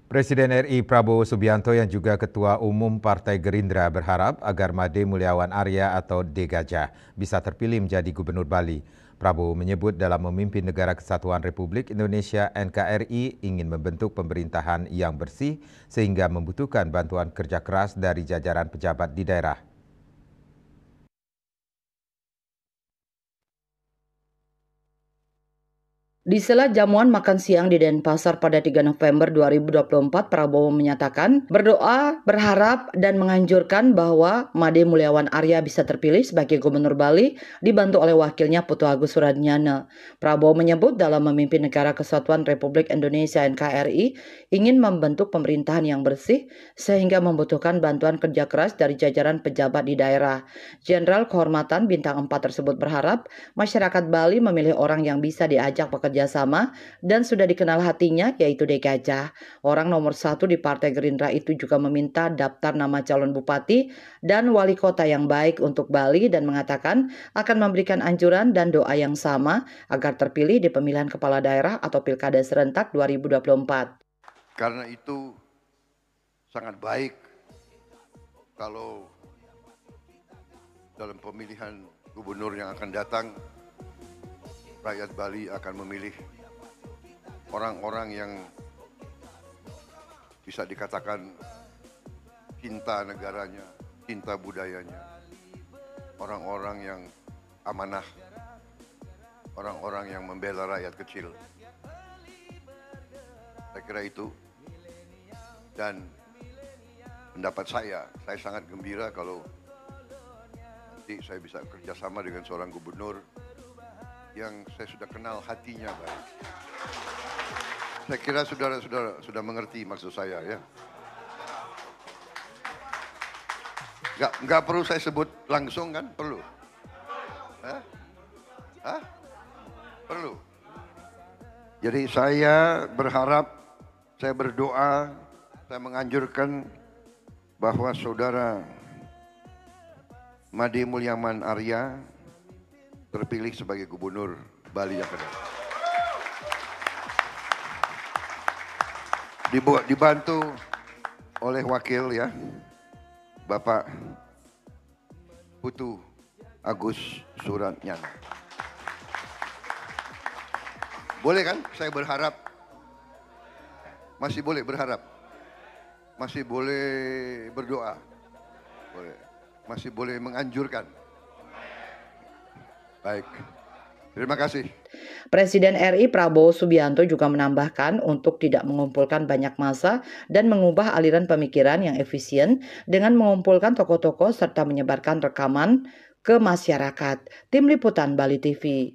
Presiden RI Prabowo Subianto yang juga Ketua Umum Partai Gerindra berharap agar Made Mulyawan Arya atau D. Gajah bisa terpilih menjadi Gubernur Bali. Prabowo menyebut dalam memimpin Negara Kesatuan Republik Indonesia NKRI ingin membentuk pemerintahan yang bersih sehingga membutuhkan bantuan kerja keras dari jajaran pejabat di daerah. Di sela jamuan makan siang di Denpasar pada 3 November 2024, Prabowo menyatakan berdoa, berharap, dan menganjurkan bahwa Made Mulyawan Arya bisa terpilih sebagai Gubernur Bali dibantu oleh wakilnya Putu Agus Suratnyana. Prabowo menyebut dalam memimpin Negara Kesatuan Republik Indonesia NKRI ingin membentuk pemerintahan yang bersih sehingga membutuhkan bantuan kerja keras dari jajaran pejabat di daerah. Jenderal Kehormatan Bintang 4 tersebut berharap masyarakat Bali memilih orang yang bisa diajak bekerja sama dan sudah dikenal hatinya, yaitu D. Gajah. Orang nomor 1 di Partai Gerindra itu juga meminta daftar nama calon bupati dan wali kota yang baik untuk Bali dan mengatakan akan memberikan anjuran dan doa yang sama agar terpilih di pemilihan kepala daerah atau pilkada serentak 2024. Karena itu sangat baik kalau dalam pemilihan gubernur yang akan datang, rakyat Bali akan memilih orang-orang yang bisa dikatakan cinta negaranya, cinta budayanya, orang-orang yang amanah, orang-orang yang membela rakyat kecil. Saya kira itu, dan pendapat saya sangat gembira kalau nanti saya bisa kerjasama dengan seorang gubernur yang saya sudah kenal hatinya baik. Saya kira saudara-saudara sudah mengerti maksud saya ya. Nggak perlu saya sebut langsung kan? Perlu? Hah? Perlu. Jadi saya berharap, saya berdoa, saya menganjurkan bahwa saudara Made Mulyawan Arya terpilih sebagai Gubernur Bali yang kedua. Dibantu oleh wakil ya, Bapak Putu Agus Suratnyana. Boleh kan? Saya berharap, masih boleh berharap, masih boleh berdoa, boleh, masih boleh menganjurkan. Baik, terima kasih. Presiden RI Prabowo Subianto juga menambahkan untuk tidak mengumpulkan banyak massa dan mengubah aliran pemikiran yang efisien dengan mengumpulkan tokoh-tokoh serta menyebarkan rekaman ke masyarakat. Tim Liputan Bali TV.